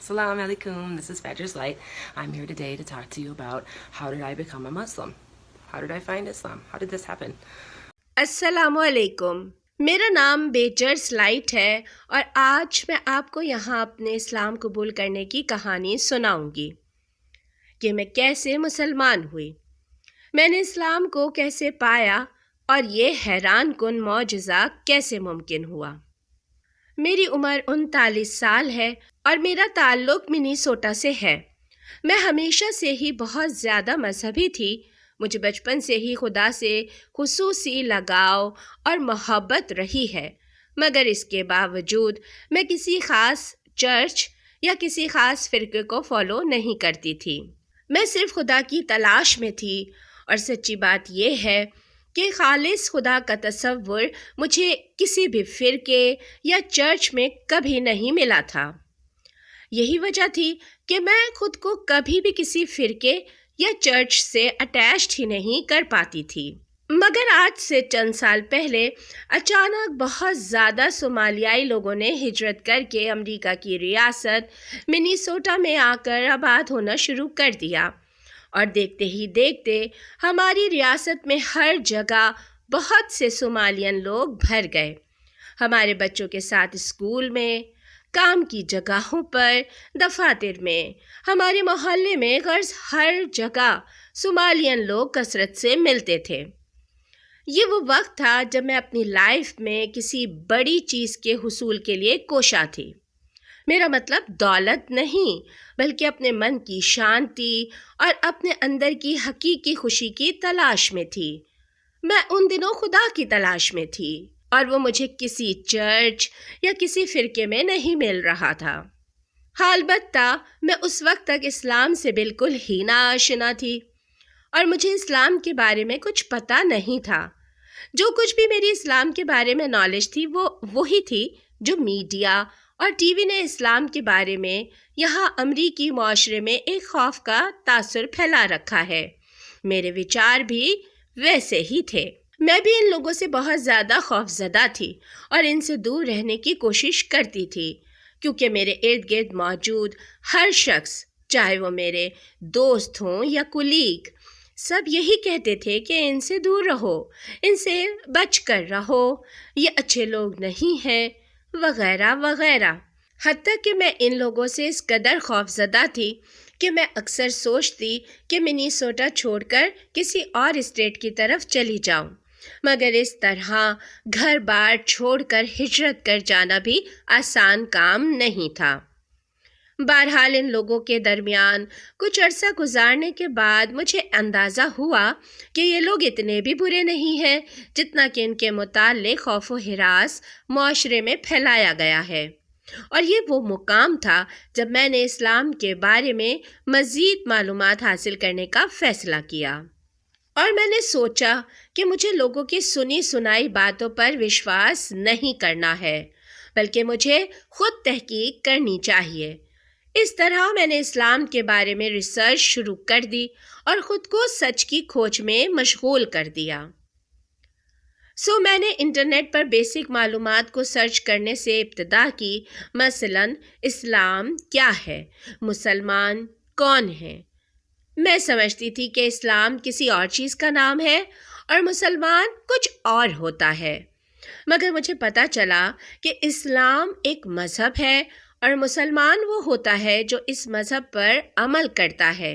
Assalamu alaikum, this is Fajr's Light. I'm here today to talk to you about how did I become a Muslim? How did I find Islam? How did this happen? अस्सलामु अलैकुम। मेरा नाम Bezos light है और आज मैं आपको यहाँ अपने इस्लाम कबूल करने की कहानी सुनाऊंगी कि मैं कैसे मुसलमान हुई, मैंने इस्लाम को कैसे पाया और ये हैरान कुन मौजज़ा कैसे मुमकिन हुआ। मेरी उम्र 39 साल है और मेरा ताल्लुक़ मिनीसोटा से है। मैं हमेशा से ही बहुत ज़्यादा मजहबी थी। मुझे बचपन से ही खुदा से खुसूसी लगाव और मोहब्बत रही है, मगर इसके बावजूद मैं किसी ख़ास चर्च या किसी ख़ास फ़िरके को फॉलो नहीं करती थी। मैं सिर्फ खुदा की तलाश में थी और सच्ची बात यह है कि खालिस खुदा का तसव्वुर मुझे किसी भी फ़िरके या चर्च में कभी नहीं मिला था। यही वजह थी कि मैं खुद को कभी भी किसी फ़िरके या चर्च से अटैच्ड ही नहीं कर पाती थी। मगर आज से चंद साल पहले अचानक बहुत ज़्यादा सोमालियाई लोगों ने हिजरत करके अमेरिका की रियासत मिनीसोटा में आकर आबाद होना शुरू कर दिया और देखते ही देखते हमारी रियासत में हर जगह बहुत से सोमालियन लोग भर गए। हमारे बच्चों के साथ स्कूल में, काम की जगहों पर, दफातर में, हमारे मोहल्ले में, गर्ज हर जगह सोमालियन लोग कसरत से मिलते थे। ये वो वक्त था जब मैं अपनी लाइफ में किसी बड़ी चीज़ के हुसूल के लिए कोशा थी। मेरा मतलब दौलत नहीं, बल्कि अपने मन की शांति और अपने अंदर की हकीकी खुशी की तलाश में थी। मैं उन दिनों खुदा की तलाश में थी और वो मुझे किसी चर्च या किसी फ़िरके में नहीं मिल रहा था। अलबत्ता मैं उस वक्त तक इस्लाम से बिल्कुल ही नाआशिना थी और मुझे इस्लाम के बारे में कुछ पता नहीं था। जो कुछ भी मेरी इस्लाम के बारे में नॉलेज थी वो वही थी जो मीडिया और टीवी ने इस्लाम के बारे में यहाँ अमरीकी माशरे में एक खौफ का तासुर फैला रखा है। मेरे विचार भी वैसे ही थे। मैं भी इन लोगों से बहुत ज़्यादा खौफज़दा थी और इनसे दूर रहने की कोशिश करती थी, क्योंकि मेरे इर्द गिर्द मौजूद हर शख्स, चाहे वो मेरे दोस्त हों या कुलीग, सब यही कहते थे कि इनसे दूर रहो, इनसे बच कर रहो, ये अच्छे लोग नहीं हैं, वगैरह वगैरह। हत्ता कि मैं इन लोगों से इस कदर खौफज़दा थी कि मैं अक्सर सोचती कि मिनीसोटा छोड़कर किसी और स्टेट की तरफ चली जाऊं, मगर इस तरह घर बार छोड़कर हिजरत कर जाना भी आसान काम नहीं था। बहरहाल इन लोगों के दरमियान कुछ अरसा गुजारने के बाद मुझे अंदाज़ा हुआ कि ये लोग इतने भी बुरे नहीं हैं जितना कि इनके मुताल्लिक़ खौफ व हिरास माशरे में फैलाया गया है। और ये वो मुकाम था जब मैंने इस्लाम के बारे में मज़ीद मालूमात हासिल करने का फ़ैसला किया और मैंने सोचा कि मुझे लोगों की सुनी सुनाई बातों पर विश्वास नहीं करना है, बल्कि मुझे खुद तहकीक करनी चाहिए। इस तरह मैंने इस्लाम के बारे में रिसर्च शुरू कर दी और ख़ुद को सच की खोज में मशगूल कर दिया। मैंने इंटरनेट पर बेसिक मालूमात को सर्च करने से इब्तिदा की। मसलन इस्लाम क्या है, मुसलमान कौन है। मैं समझती थी कि इस्लाम किसी और चीज़ का नाम है और मुसलमान कुछ और होता है, मगर मुझे पता चला कि इस्लाम एक मज़हब है और मुसलमान वो होता है जो इस मज़हब पर अमल करता है।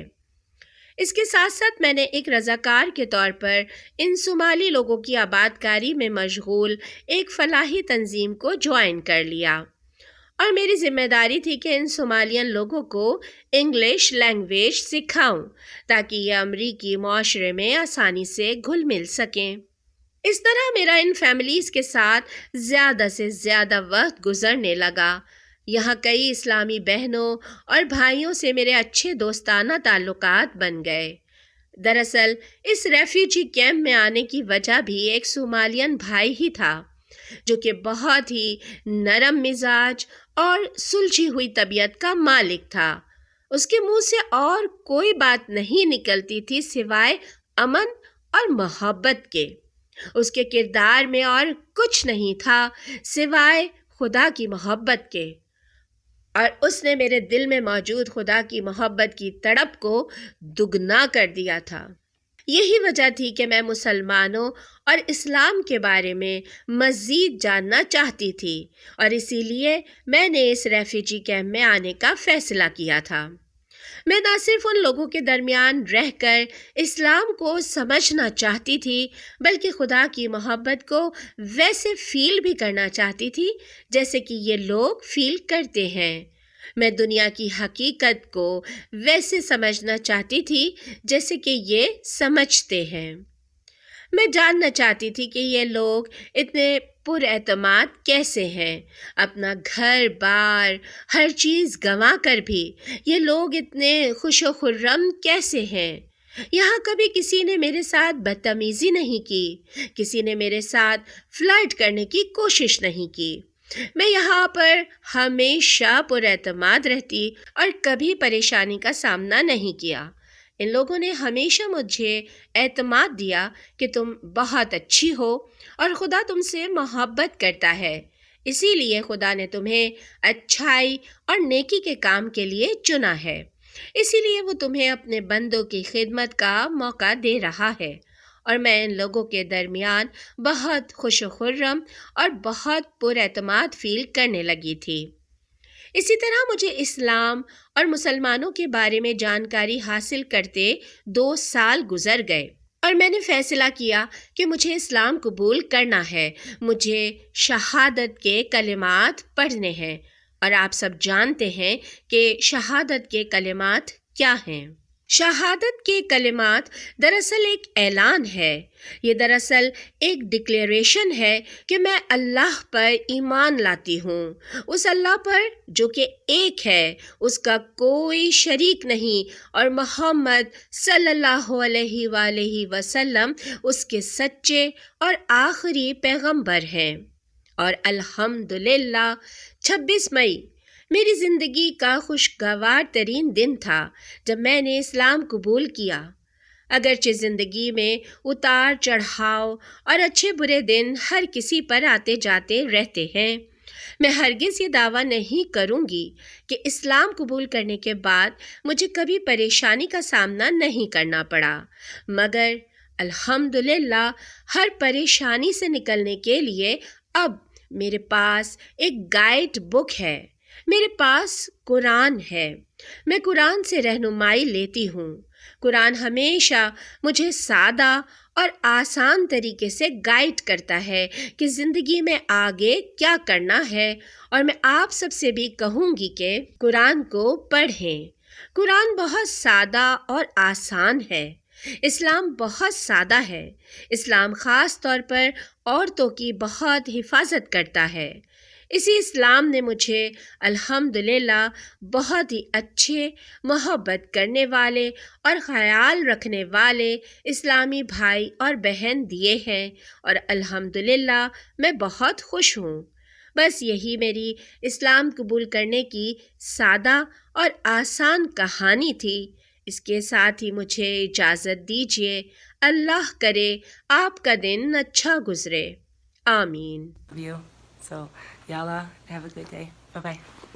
इसके साथ साथ मैंने एक रज़ाकार के तौर पर इन सोमाली लोगों की आबादकारी में मशगूल एक फ़लाही तंजीम को ज्वाइन कर लिया और मेरी ज़िम्मेदारी थी कि इन सोमालियन लोगों को इंग्लिश लैंग्वेज सिखाऊं ताकि ये अमरीकी माशरे में आसानी से घुल मिल सकें। इस तरह मेरा इन फैमिलीज़ के साथ ज़्यादा से ज़्यादा वक्त गुजरने लगा। यहाँ कई इस्लामी बहनों और भाइयों से मेरे अच्छे दोस्ताना ताल्लुकात बन गए। दरअसल इस रेफ्यूजी कैंप में आने की वजह भी एक सोमालियन भाई ही था, जो कि बहुत ही नरम मिजाज और सुलझी हुई तबीयत का मालिक था। उसके मुंह से और कोई बात नहीं निकलती थी सिवाय अमन और मोहब्बत के। उसके किरदार में और कुछ नहीं था सिवाय खुदा की मोहब्बत के। اور اس نے میرے دل میں موجود خدا کی محبت کی تڑپ کو دگنا کر دیا تھا۔ یہی وجہ تھی کہ میں مسلمانوں اور اسلام کے بارے میں مزید جاننا چاہتی تھی، اور اسی لیے میں نے اس ریفیوجی کیمپ میں آنے کا فیصلہ کیا تھا۔ میں نہ صرف ان لوگوں کے درمیان رہ کر اسلام کو سمجھنا چاہتی تھی، بلکہ خدا کی محبت کو ویسے فیل بھی کرنا چاہتی تھی جیسے کہ یہ لوگ فیل کرتے ہیں۔ میں دنیا کی حقیقت کو ویسے سمجھنا چاہتی تھی جیسے کہ یہ سمجھتے ہیں۔ میں جاننا چاہتی تھی کہ یہ لوگ اتنے پر اعتماد کیسے ہیں، اپنا گھر بار ہر چیز گنوا کر بھی یہ لوگ اتنے خوش و خرم کیسے ہیں۔ یہاں کبھی کسی نے میرے ساتھ بدتمیزی نہیں کی، کسی نے میرے ساتھ فلرٹ کرنے کی کوشش نہیں کی۔ میں یہاں پر ہمیشہ پر اعتماد رہتی اور کبھی پریشانی کا سامنا نہیں کیا۔ ان لوگوں نے ہمیشہ مجھے اعتماد دیا کہ تم بہت اچھی ہو اور خدا تم سے محبت کرتا ہے، اسی لیے خدا نے تمہیں اچھائی اور نیکی کے کام کے لیے چنا ہے، اسی لیے وہ تمہیں اپنے بندوں کی خدمت کا موقع دے رہا ہے۔ اور میں ان لوگوں کے درمیان بہت خوش و خرم اور بہت پر اعتماد فیل کرنے لگی تھی۔ اسی طرح مجھے اسلام اور مسلمانوں کے بارے میں جانکاری حاصل کرتے 2 سال گزر گئے، اور میں نے فیصلہ کیا کہ مجھے اسلام قبول کرنا ہے، مجھے شہادت کے کلمات پڑھنے ہیں۔ اور آپ سب جانتے ہیں کہ شہادت کے کلمات کیا ہیں۔ شہادت کے کلمات دراصل ایک اعلان ہے، یہ دراصل ایک ڈکلیریشن ہے کہ میں اللہ پر ایمان لاتی ہوں، اس اللہ پر جو کہ ایک ہے، اس کا کوئی شریک نہیں، اور محمد صلی اللہ علیہ وآلہ وسلم اس کے سچے اور آخری پیغمبر ہیں۔ اور الحمدللہ 26 مئی میری زندگی کا خوشگوار ترین دن تھا جب میں نے اسلام قبول کیا۔ اگرچہ زندگی میں اتار چڑھاؤ اور اچھے برے دن ہر کسی پر آتے جاتے رہتے ہیں، میں ہرگز یہ دعویٰ نہیں کروں گی کہ اسلام قبول کرنے کے بعد مجھے کبھی پریشانی کا سامنا نہیں کرنا پڑا، مگر الحمدللہ ہر پریشانی سے نکلنے کے لیے اب میرے پاس ایک گائیڈ بک ہے، میرے پاس قرآن ہے۔ میں قرآن سے رہنمائی لیتی ہوں۔ قرآن ہمیشہ مجھے سادہ اور آسان طریقے سے گائیڈ کرتا ہے کہ زندگی میں آگے کیا کرنا ہے، اور میں آپ سب سے بھی کہوں گی کہ قرآن کو پڑھیں۔ قرآن بہت سادہ اور آسان ہے۔ اسلام بہت سادہ ہے۔ اسلام خاص طور پر عورتوں کی بہت حفاظت کرتا ہے۔ اسی اسلام نے مجھے الحمدللہ بہت ہی اچھے، محبت کرنے والے اور خیال رکھنے والے اسلامی بھائی اور بہن دیے ہیں، اور الحمدللہ میں بہت خوش ہوں۔ بس یہی میری اسلام قبول کرنے کی سادہ اور آسان کہانی تھی۔ اس کے ساتھ ہی مجھے اجازت دیجیے۔ اللہ کرے آپ کا دن اچھا گزرے۔ آمین۔ So, Yalla, have a good day. Bye-bye.